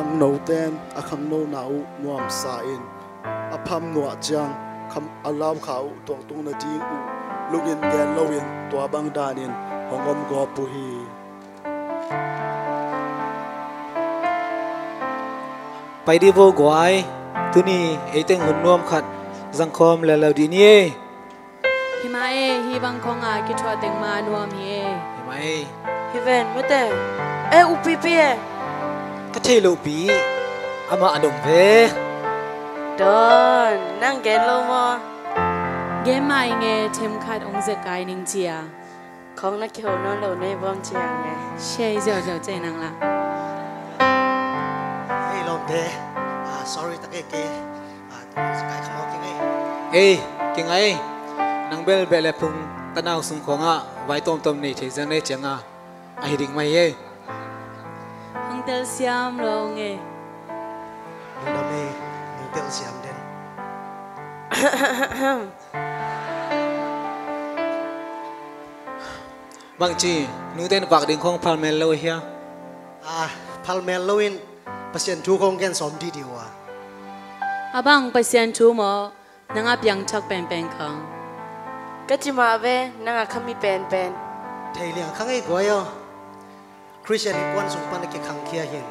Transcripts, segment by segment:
khang no ten a khang no nau nuam sa in a pham nuwa chang kham alaw khau tong tung na ting u lugin gen lowin tua bang danin hongom go pu hiไปดีโวกวายตุนี่ไอเต็งหุ่นนวมขัดสังคมแล้วดีนี่ฮิมาฮิบังคงอาคิดว่าเต็งมานวมฮิมาฮิเวนไม่แต่อุปีปีก็เทลูปีอามาอดมเวดอนนั่งเกนโลมอเกมมาเงเทมขัดองเซกายนิงเจียของนักเขียวนอนเหล่าในบ้องเจียงไงเช่เจ้าใจนังละเดsorry ตะเกเกสกายขโมยยังไงยังไงนางเบลเบลพุงตะนาวสุงของไว้ต้มนี่เทจังเนี่ยจังไอ้ดิ่งไม่ฮังเตลเซียมลงดูดามีฮังเตลเซียมเด่นบางทีนูเต้นฝากดิ่งของพาลเมลโลเฮียพาลเมลโลวินเปอร์เซ็นต์ทุกคนกันสมดีดีวะอาบังเปอร์เซ็นต์ทุกหมอนังอาเปียงชักเป็นขังก็จิมาเวนังอาขมิเป็นไทยเลี้ยงขังไอ้กวยอ่ะคริสเตียนกวนส่งปันกิขังเคียหิน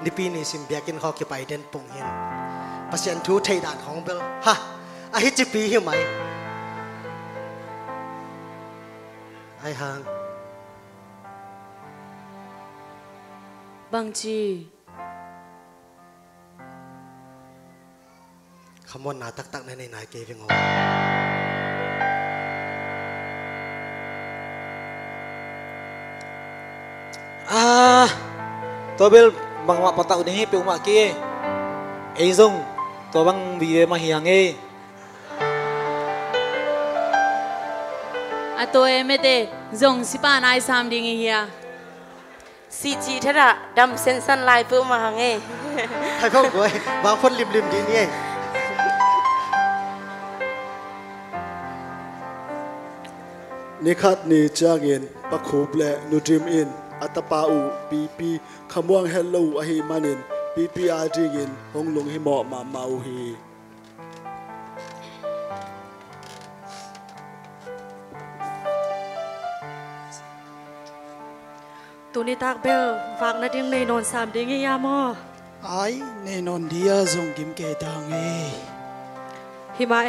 นิปีนี้สิมเบียกินข้าวกี่ไปเด่นปุ่งหินเปอร์เซ็นต์ทุกไทยด่านของเบลฮะอาฮิจิปีหิไหมไอ้หางบางทีคำว่านาตักในนายเกวิงเอาตัวเบลบางว่าปะตาอุนี่เปียวมาเกี้ไอ้ซงตัวบางบีมาเฮียงตัวไม่เตะซงสิปานายสามดิ่งเฮียซีจีท่าระดำเซนสันลายเพิ่มมาหังให้พ่อกวยบางคนริมดีนี่นิคัดนี่จางเงินปะคูบและนูจิมอินอัตปาอูปีขมวงเฮลโลอหิมานินปีอาจิงินหงลงหิมอมาเมาฮีตัวนี้ตากเบลฝากนัดยังในนอนสามดิ้งยามอไอในนอนเดียซงกิมเกตังฮิมา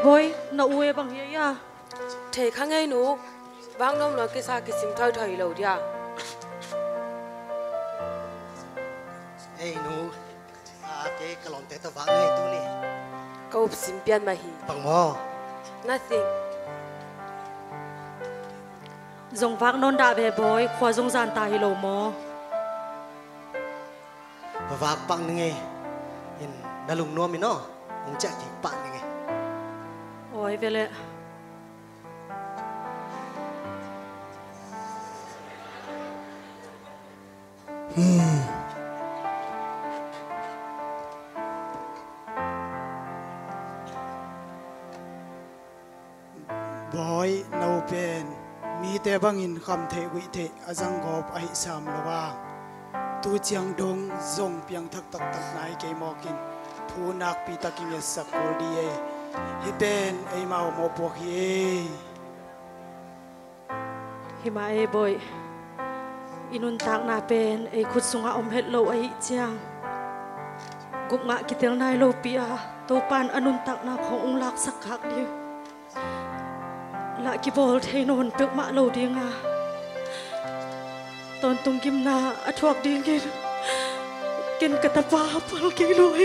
บอยน่าอวยบางเฮียเทข้างไงหนูบางน้องเรากิสากิสิมเท่าไทยเราเดียหนูเจ๊กระหล่ำเตะตะวันเลยตัวนี้ก็อุบสิมเปียนมาฮีปังมอ nothing จงฟักนนดาเบบอยขวาจงจานตาฮิโลโมฝากปังนึงไงเห็นดาลุงนัวมินอคงจะจีบปังนึงไงโอ้ยเวลาบอยนูเป็นมีแต่บางอินคำเทวิเทอจังกอบไอสามละว่าตูเจียงดงซงเปียงทักนายเกมอกินผู้นักปีตะกินยสักโอดีฮิเป็นไอมาโมปวกฮิมาบอยอินุนตักนาเป็นไอขุดสุงอาอมเฮดโลไอเจียงกุกงะกิเตลนายโลปีอาตัวปานอนุนตักนาขององค์ลักสักคักเดียวละกิบอลเทนอนเปกมาโลดีงาตอนตุงกิมนาอทวกดีกินกระตาปาพลกิโลย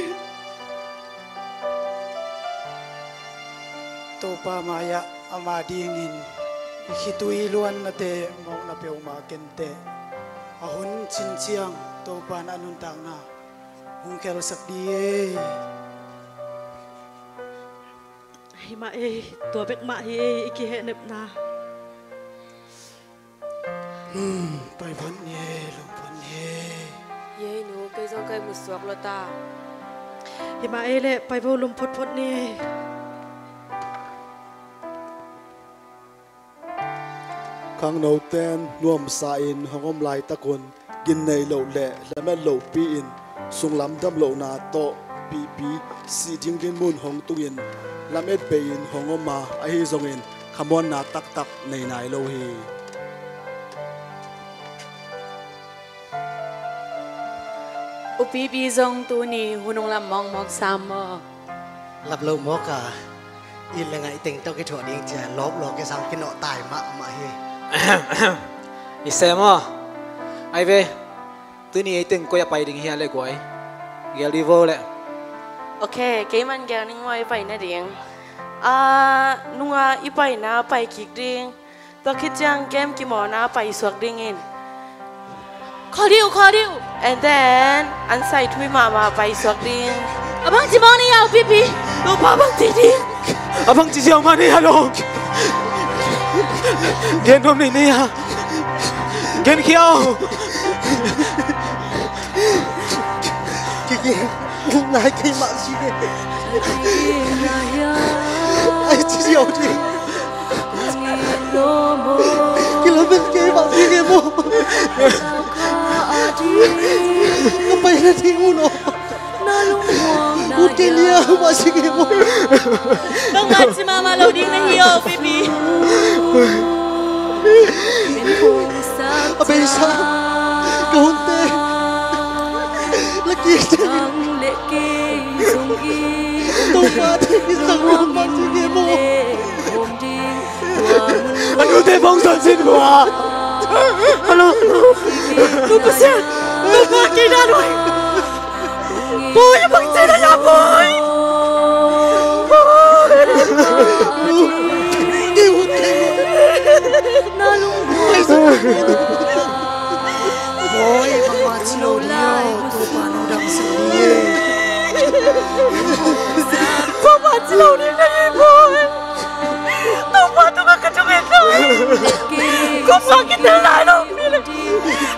ตัวปามายะอามาดีงินคิตุยล้วนนาเตมองนาเปียวมาเกนเตอาหุนชินเชียงตัวปานอนุนตักนาหงแกลสักดีฮิมาตัวเบกมาอีกิเฮเนบนาไปพ้นเย่ลงพ้นเย่หนูเกยจงเกยมุสวกลตาฮิมาเล่ไปพูลมพดนี่ข้างโนเตนนวมสาอินหงอมลายตะกุน gin nei lo le lama lo pi in sung lam dam lo na to pi si ding gin mun hong tu in lamet pe in hongoma a hi zong in khamon na tak nei nai lo hi upi pi zong tu ni hunong lam mong mok sam mo lập lâu mó cả in là ngày tình tao cái chỗ đi chả lốp cái sao cái nọ tài mà hi Isema ai về tôi ni từng coi bay đình hiền lại quay gel đi vô lại ok cái man gel ninh ngoài bay na điên nunga ipai na bay kik điên tôi khi chăng game kim mỏ na bay suak điên in khó điu and then anh sai thui mà bay suak điên abang chỉ mong ni ao pi pi lupa bang tidi abang chỉ siêu mà đi hello gen hôm nay nè gen khiao cái này cái mạng gì đấy ai chỉ hiểu đi cái là bên cái mạng gì đấy mo nó bay ra thì uno Utelia masih mo. bang si mama lo ding na hiyo pi pi Apa isa? Kahunte. Lagi Tumat isang rumah sige mo. anh có thể phong son xin của hello lupa siya lupa kita rồi boy bang tida ya boy Boy, mama slow dia, tu panu dang sendiri. mama slow dia lagi boy lupa tu kan kecungin tu kau sakit dah lo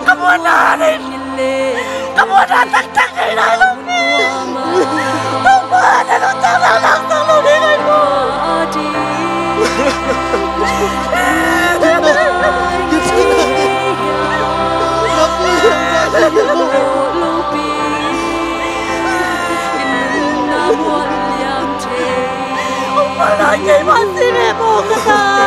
kamu ada kamu ada tak dah lo lupa ada lo tak lo dengan Malangay masih mo kata.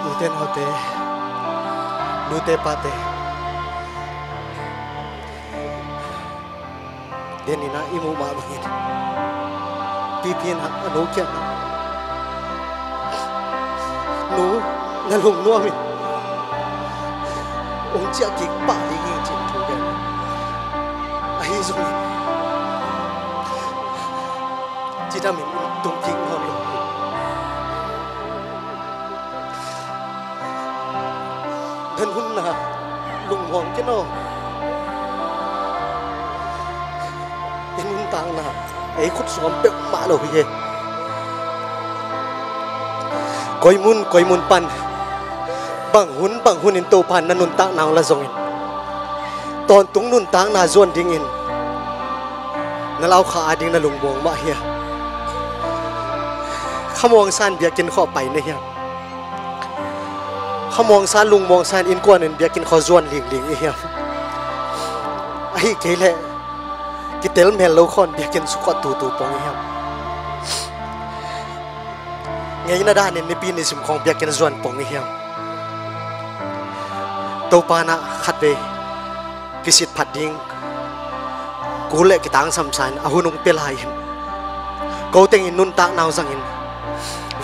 Uten hote. Nute pate. Denina imu ma bangin. Pipin anu kya. Nu ngalung nuami. Ông chia kịch bả đi nghe chuyện thú đen. Ai dùng chỉ ra mình tung kinh hơn rồi. Thân hun là lùng hoàng cái nó. Thân hun tang là ấy khút xóm bẹo mã đâu vậy. Coi mun pan. Bang hun in to pan nanun tak nang la zongin ton tung nun tang na zon dingin nalau kha ading na lungbong ma hiya khamong san biakin kho pai ne hiya khamong san lungmong san in kwan in biakin kho zon ling hiya ai kele kitel mel lo khon biakin su tu pong hiya ngai na da ne pi ni sim khong biakin zon pong hiya tàu pana khát về kisit phát ding cú lệ cái tang sầm san ahunung pelai câu tiếng in nun tak nao zangin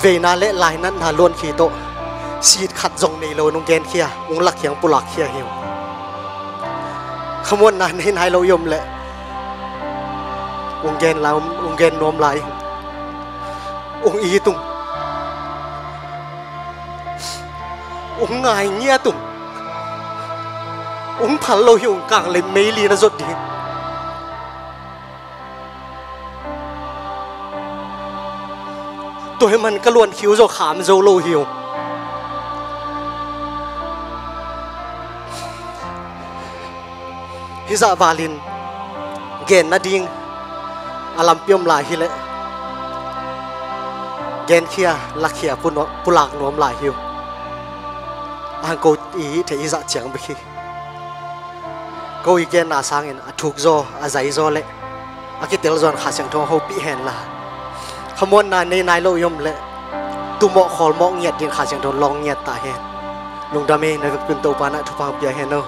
về na lệ lại nan na luôn khi to สีดขัดจงในโลนุงเกนเขียองหลักเขียงปุลักเขียหิวขมวนนานในนายเรายมแหละองเกนเราองเกนนวมไหลองอีตุงองไงเงี้ยตุงองพันเราหิวกลางเลยไม่ลีนะสดดีตัวให้มันกระลวนคิ้วโจขามโจโลหิวฮิซาบาลินเกนนาดิงอาลัมเปียมลายฮิเลเกนเคียลักเคียปุลักนวมลายหิวอังโกอีเทอิซาเจียงไปขี้ก็อีเกนนาสังเงินถูกโจอาใจโจเละอากิเตลจอนขาเสียงทองเขาปีเห็นละขมวนนายในนายโลยมเละตุโมขอลมองเงียดดินขาเสียงทองลองเงียดตาเห็นลุงดามีในเป็นตัวปานะทุพังเปียเห็นเนาะ